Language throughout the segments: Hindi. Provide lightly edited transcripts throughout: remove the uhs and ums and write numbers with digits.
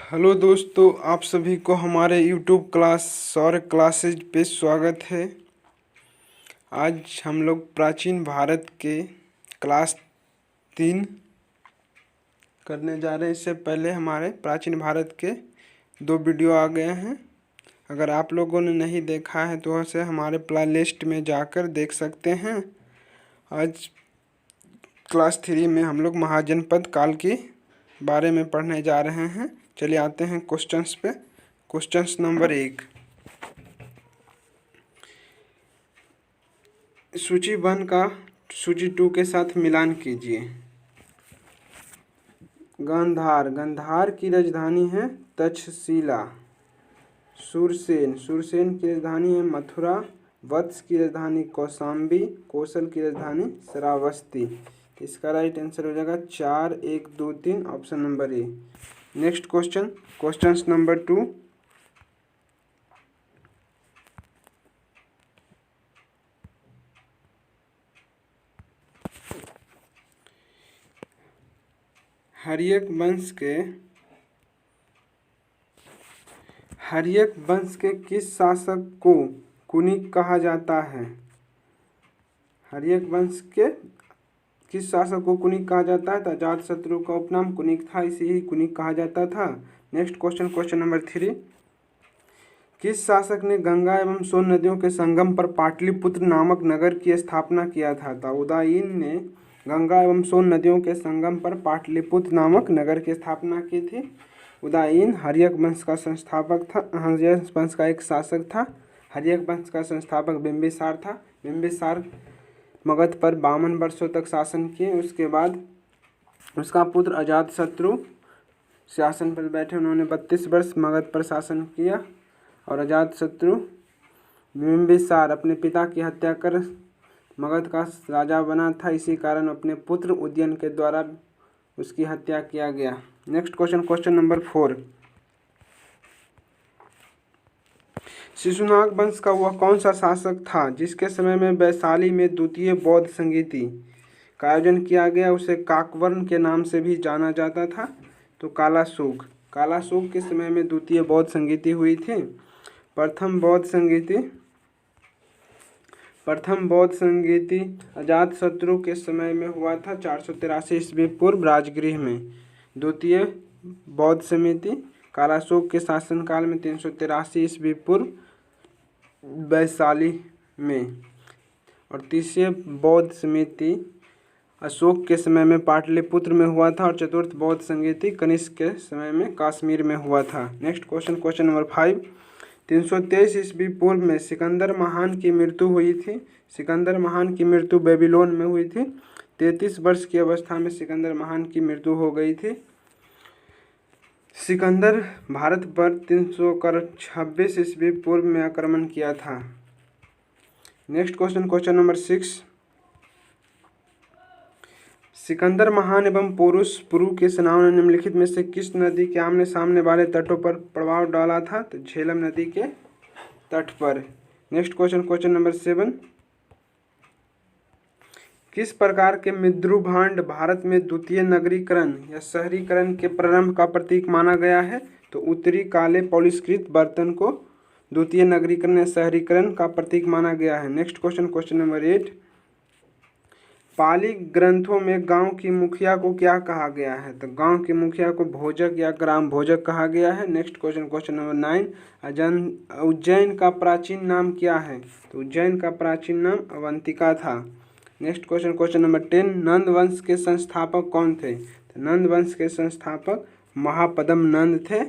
हेलो दोस्तों, आप सभी को हमारे यूट्यूब क्लास सौर क्लासेज पे स्वागत है। आज हम लोग प्राचीन भारत के क्लास 3 करने जा रहे हैं। इससे पहले हमारे प्राचीन भारत के 2 वीडियो आ गए हैं। अगर आप लोगों ने नहीं देखा है तो उसे हमारे प्ले लिस्ट में जाकर देख सकते हैं। आज क्लास 3 में हम लोग महाजनपद काल के बारे में पढ़ने जा रहे हैं। चलिए आते हैं क्वेश्चंस पे। क्वेश्चंस नंबर 1, सूची 1 का सूची 2 के साथ मिलान कीजिए। गांधार, गांधार की राजधानी है तक्षशिला। सुरसेन, सुरसेन की राजधानी है मथुरा। वत्स की राजधानी कौशाम्बी। कौशल की राजधानी श्रावस्ती। इसका राइट आंसर हो जाएगा 4, 1, 2, 3 option number A. Next question, question number 2, Haryanka वंश के किस शासक को कुनिक कहा जाता है? हर्यक वंश के किस शासक को कुनिक कहा जाता है? तो अजातशत्रु का उपनाम कुनिक था, इसे ही कुनिक कहा जाता था। नेक्स्ट क्वेश्चन, क्वेश्चन नंबर 3, किस शासक ने गंगा एवं सोन नदियों के संगम पर पाटलिपुत्र नामक नगर की स्थापना किया था? तो उदयन ने गंगा एवं सोन नदियों के संगम पर पाटलिपुत्र नामक नगर की स्थापना की थी। उदयन हर्यक वंश का संस्थापक था, हर्यक वंश का एक शासक था। हर्यक वंश का संस्थापक बिंबिसार था। बिंबिसार मगध पर 52 वर्षों तक शासन किए। उसके बाद उसका पुत्र अजातशत्रु शासन पर बैठे। उन्होंने 32 वर्ष मगध पर शासन किया और अजातशत्रु बिंबिसार अपने पिता की हत्या कर मगध का राजा बना था। इसी कारण अपने पुत्र उदयन के द्वारा उसकी हत्या किया गया। Next question, question number 4, Shishunaga वंश का वह कौन सा शासक था जिसके समय में वैशाली में द्वितीय बौद्ध संगीति का आयोजन किया गया? उसे काकवर्ण के नाम से भी जाना जाता था। तो कालाशोक, कालाशोक के समय में द्वितीय बौद्ध संगीति हुई थी। प्रथम बौद्ध संगीति अजातशत्रु के समय में हुआ था 483 ईस्वी पूर्व राजगृह में। द्वितीय बौद्ध समिति कालाशोक के शासनकाल में 383 ईस्वी पूर्व वैशाली में। और तीसरी बौद्ध समिति अशोक के समय में पाटलिपुत्र में हुआ था। और चतुर्थ बौद्ध संगीति कनिष्क के समय में कश्मीर में हुआ था। नेक्स्ट क्वेश्चन, क्वेश्चन नंबर 5, 323 ईस्वी पूर्व में सिकंदर महान की मृत्यु हुई थी। सिकंदर महान की मृत्यु बेबीलोन में हुई थी। 33 वर्ष की अवस्था में सिकंदर महान की मृत्यु हो गई थी। सिकंदर भारत पर 326 ईस्वी पूर्व में आक्रमण किया था। Next question, question number 6, Sikandar महान एवं पोरुष पुरु के सेनाओं ने निम्नलिखित में से किस नदी के आमने सामने वाले तटों पर प्रभाव डाला था? तो झेलम नदी के तट पर। नेक्स्ट क्वेश्चन, क्वेश्चन नंबर 7, किस प्रकार के मृदु भांड भारत में द्वितीय नगरीकरण या शहरीकरण के प्रारंभ का प्रतीक माना गया है? तो उत्तरी काले पॉलिशकृत बर्तन को द्वितीय नगरीकरण या शहरीकरण का प्रतीक माना गया है। नेक्स्ट क्वेश्चन, क्वेश्चन नंबर 8, पाली ग्रंथों में गांव की मुखिया को क्या कहा गया है? तो गांव की मुखिया को भोजक या ग्राम भोजक कहा गया है। Next question, question number 9, Ujjain का प्राचीन नाम क्या है? तो उज्जैन का प्राचीन नाम अवंतिका था। नेक्स्ट क्वेश्चन, क्वेश्चन नंबर 10, नंद वंश के संस्थापक कौन थे? तो नंद वंश के संस्थापक महापद्म नंद थे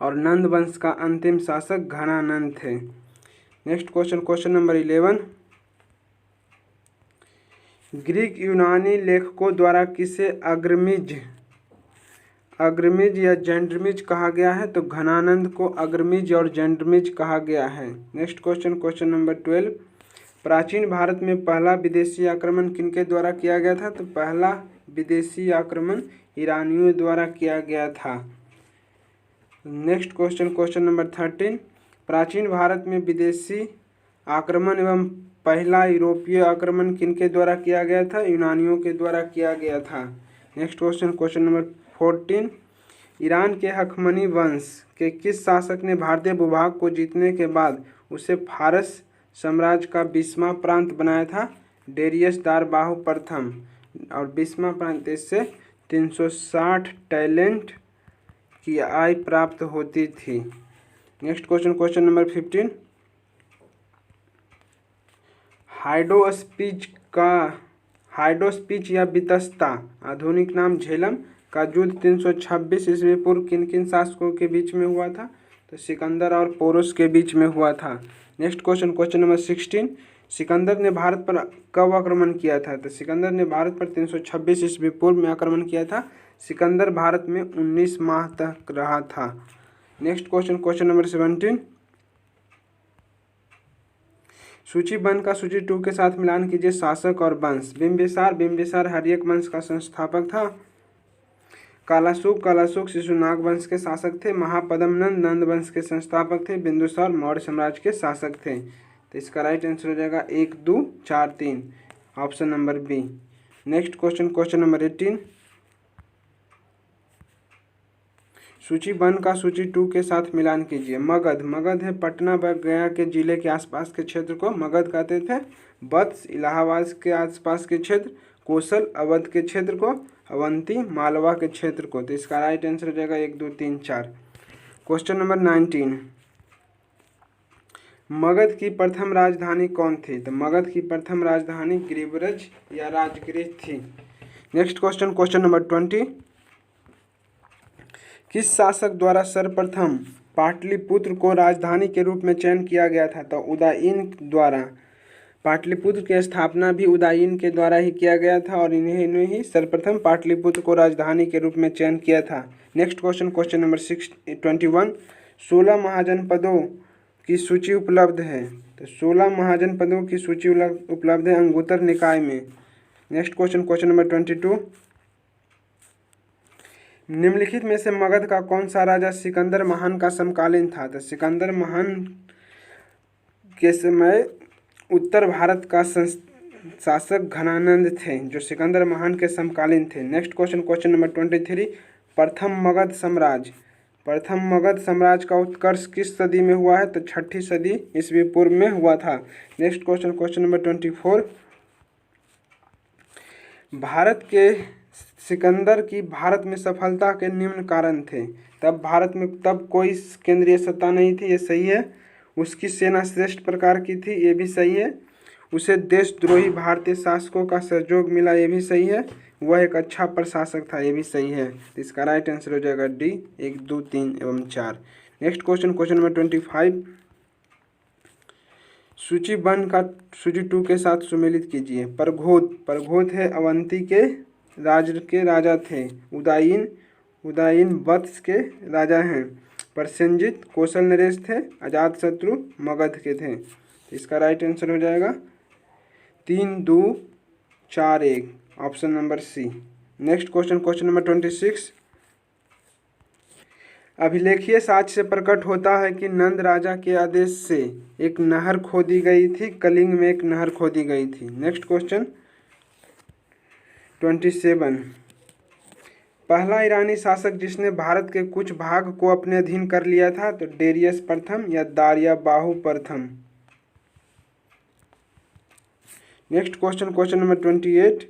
और नंद वंश का अंतिम शासक घनानंद थे। Next question, question number 11, Greek यूनानी लेखकों द्वारा किसे अग्रमिज या जेंड्रमिज कहा गया है? तो घनानंद को अग्रमिज और जेंड्रमिज कहा गया है। नेक्स्ट क्वेश्चन, क्वेश्चन नंबर 12, प्राचीन भारत में पहला विदेशी आक्रमण किनके द्वारा किया गया था? तो पहला विदेशी आक्रमण ईरानियों द्वारा किया गया था। नेक्स्ट क्वेश्चन, क्वेश्चन नंबर 13, प्राचीन भारत में विदेशी आक्रमण एवं पहला यूरोपीय आक्रमण किनके द्वारा किया गया था? यूनानियों के द्वारा किया गया था। Next question, question number 14, Iran के हखमनी वंश के किस शासक ने भारतीय भूभाग को जीतने के बाद उसे फारस साम्राज्य का 20वां प्रांत बनाया था? डेरियस दारबाहु प्रथम। और 20वां प्रांत से 360 टैलेंट की आय प्राप्त होती थी। Next question, question number 15। हाइडोस्पीच या बितस्ता आधुनिक नाम झेलम का युद्ध 326 ईस्वी पूर्व किन किन शासकों के बीच में हुआ था? तो सिकंदर और पोरुस के बीच में हुआ था। Next question, question number 16। Sikandar ने भारत पर कब आक्रमण किया था? तो सिकंदर ने भारत पर 326 ईस्वी पूर्व में आक्रमण किया था। सिकंदर भारत में 19 माह तक रहा था। Next question, question number 17। सूची 1 का सूची 2 के साथ मिलान कीजिए। शासक और वंश। बिंबिसार हर्यक वंश का संस्थापक था। कालाशोक शिशुनाग वंश के शासक थे। महापद्म नंद वंश के संस्थापक थे। बिंदुसार मौर्य साम्राज्य के शासक थे। तो इसका राइट आंसर हो जाएगा 1, 2, 4, 3, option number B. Next question, question number 18। सूची 1 का सूची 2 के साथ मिलान कीजिए। मगध है पटना व गया के जिले के आसपास के क्षेत्र को मगध कहते थे। वत्स इलाहाबाद के आसपास के क्षेत्र। कौशल अवध के क्षेत्र को। अवंती मालवा के क्षेत्र को। तो इसका राइट आंसर हो जाएगा 1, 2, 3, 4। Question number 19। मगध की प्रथम राजधानी कौन थी? तो मगध की प्रथम राजधानी गिरिब्रज या राजगृह थी। Next question, question number 20। किस शासक द्वारा सर्वप्रथम पाटलिपुत्र को राजधानी के रूप में चयन किया गया था? तो उदयन द्वारा। पाटलिपुत्र की स्थापना भी उदयन के द्वारा ही किया गया था और इन्हें ही सर्वप्रथम पाटलिपुत्र को राजधानी के रूप में चयन किया था। Next question, question number 21। 16 महाजनपदों की सूची उपलब्ध है। तो 16 महाजनपदों की सूची उपलब्ध है अंगुत्तर निकाय में। Next question, question number 22। निम्नलिखित में से मगध का कौन सा राजा सिकंदर महान का समकालीन था? तो सिकंदर महान के समय उत्तर भारत का शासक घनानंद थे जो सिकंदर महान के समकालीन थे। Next question, question number 23। प्रथम मगध साम्राज्य का उत्कर्ष किस सदी में हुआ है? तो 6ठी सदी ईस्वी पूर्व में हुआ था। Next question, question number 24। Bharat के सिकंदर की भारत में सफलता के निम्न कारण थे। तब कोई केंद्रीय सत्ता नहीं थी, ये सही है। उसकी सेना श्रेष्ठ प्रकार की थी, ये भी सही है। उसे देशद्रोही भारतीय शासकों का सहयोग मिला, ये भी सही है। वह एक अच्छा प्रशासक था, ये भी सही है। तो इसका राइट आंसर हो जाएगा डी, 1, 2, 3 एवं 4। Next question, question number 25। सूची 1 का सूची 2 के साथ सुमेलित कीजिए। परघोत है अवंती के राजा थे। उदयन वत्स के राजा हैं। प्रसेनजित कौशल नरेश थे। अजातशत्रु मगध के थे। इसका राइट आंसर हो जाएगा 3, 2, 4, 1, option number C. Next question, question number 26। अभिलेखीय साक्ष्य से प्रकट होता है कि नंद राजा के आदेश से एक नहर खोदी गई थी। कलिंग में एक नहर खोदी गई थी। Next question 27। पहला ईरानी शासक जिसने भारत के कुछ भाग को अपने अधीन कर लिया था, तो डेरियस प्रथम या दार्याबाहु प्रथम। Next question, question number 28।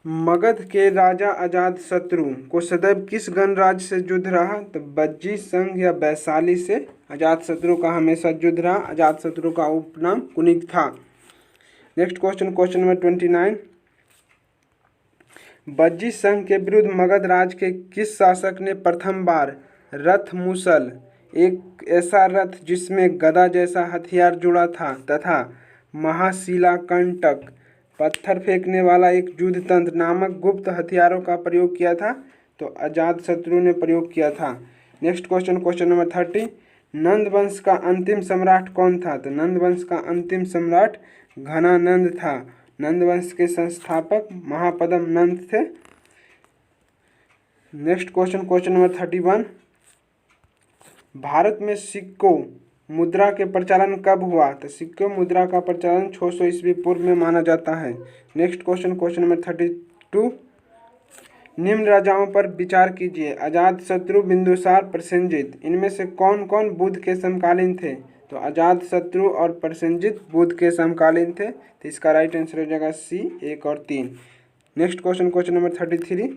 Magadh के राजा अजातशत्रु को सदैव किस गणराज्य से युद्ध रहा? तो बज्जी, संघ या वैशाली से अजातशत्रु का हमेशा युद्ध रहा। अजातशत्रु का उपनाम कुनिक था। Next question, question number 29। बज्जी संघ के विरुद्ध मगध राज के किस शासक ने प्रथम बार रथ मुसल, एक ऐसा रथ जिसमें गदा जैसा हथियार जुड़ा था, तथा महाशिलाकंटक पत्थर फेंकने वाला एक युद्ध तंत्र नामक गुप्त हथियारों का प्रयोग किया था? तो अजातशत्रु ने प्रयोग किया था। Next question, question number 30। नंद वंश का अंतिम सम्राट कौन था? तो नंद वंश का अंतिम सम्राट घनानंद था। नंद वंश के संस्थापक महापद्म नंद थे। Next question, question number 31। Bharat में सिक्कों मुद्रा के प्रचलन कब हुआ? तो सिक्कों मुद्रा का प्रचलन 600 ईस्वी पूर्व में माना जाता है। Next question, question number 32। निम्न राजाओं पर विचार कीजिए। अजातशत्रु, बिंदुसार, प्रसेनजित, इनमें से कौन कौन बुद्ध के समकालीन थे? तो अजातशत्रु और प्रसेनजित बुद्ध के समकालीन थे। तो इसका राइट आंसर हो जाएगा सी, 1 और 3। Next question, question number 33।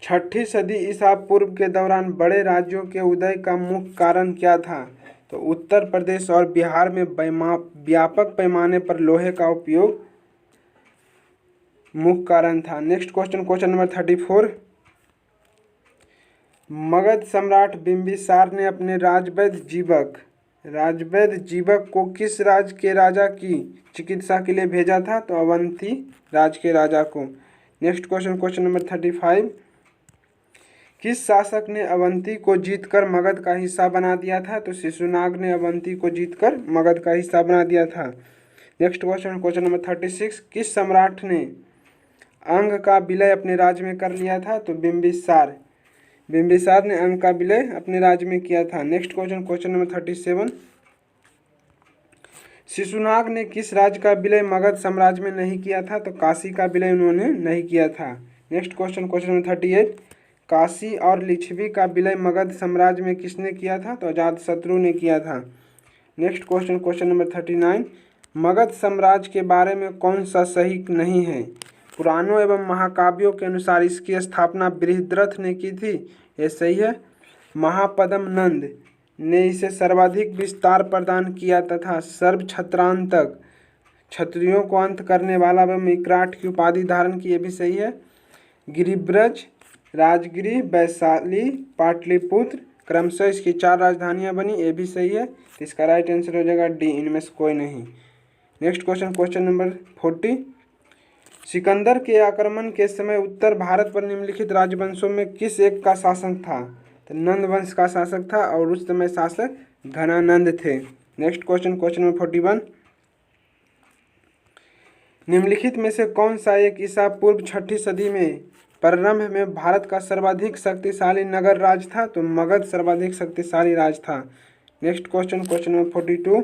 छठी सदी ईसा पूर्व के दौरान बड़े राज्यों के उदय का मुख्य कारण क्या था? तो उत्तर प्रदेश और बिहार में व्यापक पैमाने पर लोहे का उपयोग मुख्य कारण था। Next question, question number 34। Magadh सम्राट बिंबिसार ने अपने राजवैद्य जीवक को किस राज्य के राजा की चिकित्सा के लिए भेजा था? तो अवंती राज्य के राजा को। Next question, question number 35। किस शासक ने अवंती को जीतकर मगध का हिस्सा बना दिया था? तो शिशुनाग ने अवंती को जीतकर मगध का हिस्सा बना दिया था। Next question, question number 36। किस सम्राट ने अंग का विलय अपने राज्य में कर लिया था? तो बिंबिसार ने अंग का विलय अपने राज्य में किया था। Next question, question number 37। Shishunaga ने किस राज्य का विलय मगध साम्राज्य में नहीं किया था? तो काशी का विलय उन्होंने नहीं किया था। Next question, question number 38। Kashi और लिच्छवी का विलय मगध साम्राज्य में किसने किया था? तो अजातशत्रु ने किया था। Next question, question number 39। Magadh साम्राज्य के बारे में कौन सा सही नहीं है? पुराणों एवं महाकाव्यों के अनुसार इसकी स्थापना बृहद्रथ ने की थी, ये सही है। महापद्म नंद ने इसे सर्वाधिक विस्तार प्रदान किया तथा सर्व क्षत्रांतक क्षत्रियों को अंत करने वाला व विकराट की उपाधि धारण की, ये भी सही है। गिरिब्रज, राजगिरी, वैशाली, पाटलिपुत्र क्रमशः इसकी 4 राजधानियां बनी, ये भी सही है। इसका राइट आंसर हो जाएगा डी, इनमें से कोई नहीं। Next question, question number 40। Sikandar के आक्रमण के समय उत्तर भारत पर निम्नलिखित राजवंशों में किस एक का शासन था? तो नंद वंश का शासक था और उस समय शासक घनानंद थे। Next question, question number 41। निम्नलिखित में से कौन सा एक ईसा पूर्व 6ठी सदी में प्रारंभ में भारत का सर्वाधिक शक्तिशाली नगर राज था? तो मगध सर्वाधिक शक्तिशाली राज था। Next question, question number 42।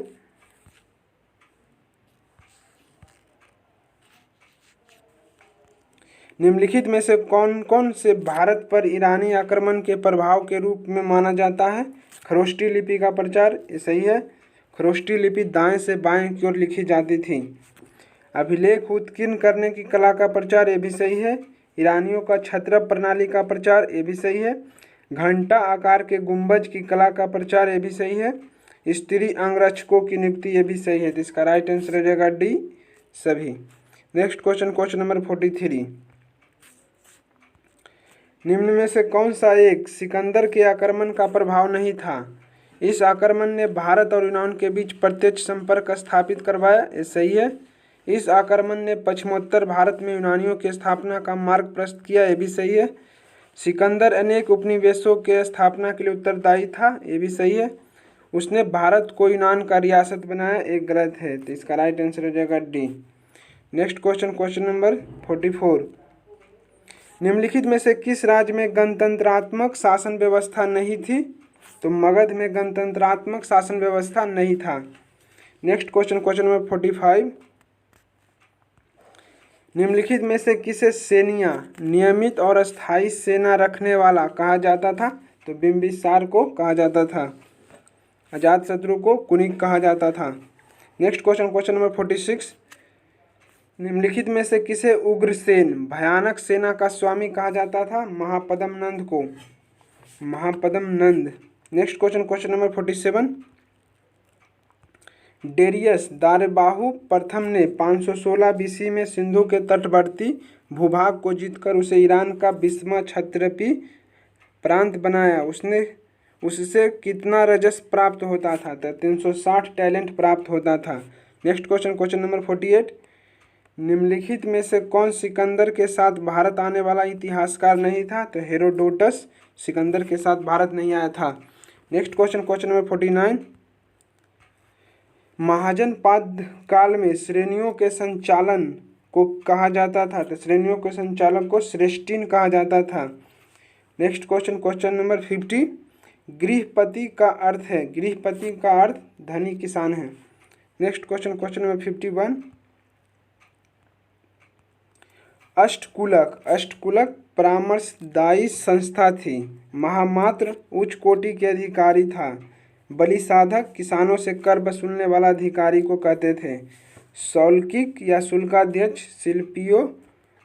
निम्नलिखित में से कौन कौन से भारत पर ईरानी आक्रमण के प्रभाव के रूप में माना जाता है? खरोष्टी लिपि का प्रचार, ये सही है। खरोष्टी लिपि दाएं से बाएं की ओर लिखी जाती थी। अभिलेख उत्कीर्ण करने की कला का प्रचार, ये भी सही है। ईरानियों का छत्रप प्रणाली का प्रचार, ये भी सही है। घंटा आकार के गुंबज की कला का प्रचार, ये भी सही है। स्त्री अंगरक्षकों की नियुक्ति, ये भी सही है। तो इसका राइट आंसर हो जाएगा डी, सभी। Next question, question number 43। निम्न में से कौन सा एक सिकंदर के आक्रमण का प्रभाव नहीं था? इस आक्रमण ने भारत और यूनान के बीच प्रत्यक्ष संपर्क स्थापित करवाया, ये सही है। इस आक्रमण ने पश्चिमोत्तर भारत में यूनानियों की स्थापना का मार्ग प्रशस्त किया, ये भी सही है। सिकंदर अनेक उपनिवेशों के स्थापना के लिए उत्तरदायी था, ये भी सही है। उसने भारत को यूनान का रियासत बनाया, एक गलत है। तो इसका राइट आंसर हो जाएगा D. Next question, question number 44। निम्नलिखित में से किस राज्य में गणतंत्रात्मक शासन व्यवस्था नहीं थी? तो मगध में गणतंत्रात्मक शासन व्यवस्था नहीं था। Next question, question number 45। निम्नलिखित में से किसे सेनिया, नियमित और अस्थायी सेना रखने वाला कहा जाता था? तो बिंबिसार को कहा जाता था। अजातशत्रु को कुनिक कहा जाता था। Next question, question number 46। निम्नलिखित में से किसे उग्रसेन, भयानक सेना का स्वामी कहा जाता था? महापद्म नंद को, Mahapadma Nanda. Next question, question number 47। Darius दारेबाहु प्रथम ने 516 बीसी में सिंधु के तटवर्ती भूभाग को जीतकर उसे ईरान का 20वां क्षत्रपी प्रांत बनाया। उससे कितना रजस्व प्राप्त होता था? तो 360 टैलेंट प्राप्त होता था। Next question, question number 48। निम्नलिखित में से कौन सिकंदर के साथ भारत आने वाला इतिहासकार नहीं था? तो हेरोडोटस सिकंदर के साथ भारत नहीं आया था। Next question, question number 49। महाजनपाद काल में श्रेणियों के संचालन को कहा जाता था? तो श्रेणियों के संचालक को श्रेष्ठीन कहा जाता था। Next question, question number 50। गृहपति का अर्थ है, गृहपति का अर्थ धनी किसान है। Next question, question number 51। अष्टकुलक परामर्शदायी संस्था थी। महामात्र उच्च कोटि के अधिकारी था। बलि साधक किसानों से कर वसूलने वाला अधिकारी को कहते थे। शौल्किक या शुल्काध्यक्ष शिल्पियों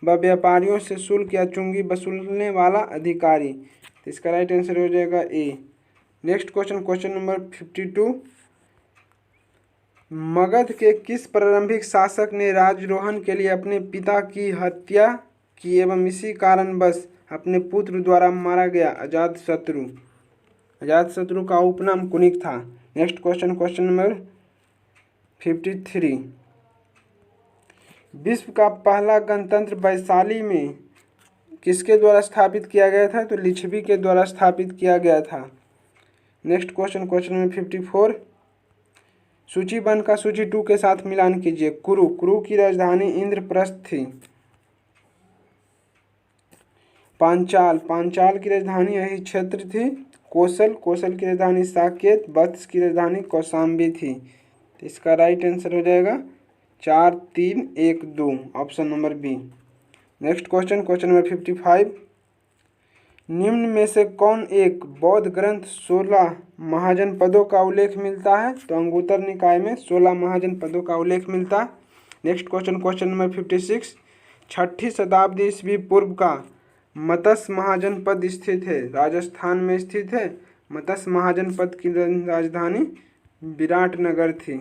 व व्यापारियों से शुल्क या चुंगी वसूलने वाला अधिकारी। तो इसका राइट आंसर हो जाएगा A. Next question, question number 52। Magadha के किस प्रारंभिक शासक ने राजरोहण के लिए अपने पिता की हत्या की एवं इसी कारणवश अपने पुत्र द्वारा मारा गया? अजातशत्रु। अजातशत्रु का उपनाम कुनिक था। Next question, question number 53। विश्व का पहला गणतंत्र वैशाली में किसके द्वारा स्थापित किया गया था? तो लिच्छवी के द्वारा स्थापित किया गया था। Next question, question number 54। सूची 1 का सूची 2 के साथ मिलान कीजिए। कुरु की राजधानी इंद्रप्रस्थ थी। पांचाल की राजधानी यही क्षेत्र थी। कौशल की राजधानी साकेत। वत्स की राजधानी कौशाम्बी थी। तो इसका राइट आंसर हो जाएगा 4, 3, 1, 2, option number B. Next question, question number 55। निम्न में से कौन एक बौद्ध ग्रंथ 16 महाजनपदों का उल्लेख मिलता है? तो अंगुत्तर निकाय में 16 महाजनपदों का उल्लेख मिलता है। Next question, question number 56। 6ठी शताब्दी ईस्वी पूर्व का मत्स्य महाजनपद स्थित है। राजस्थान में स्थित है। मत्स्य महाजनपद की राजधानी विराटनगर थी।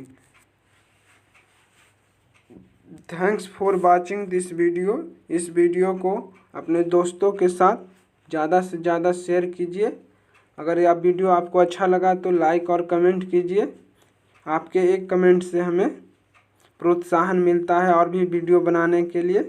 Thanks for watching this video. इस वीडियो को अपने दोस्तों के साथ ज़्यादा से ज़्यादा शेयर कीजिए। अगर यह वीडियो आपको अच्छा लगा तो लाइक और कमेंट कीजिए। आपके एक कमेंट से हमें प्रोत्साहन मिलता है और भी वीडियो बनाने के लिए।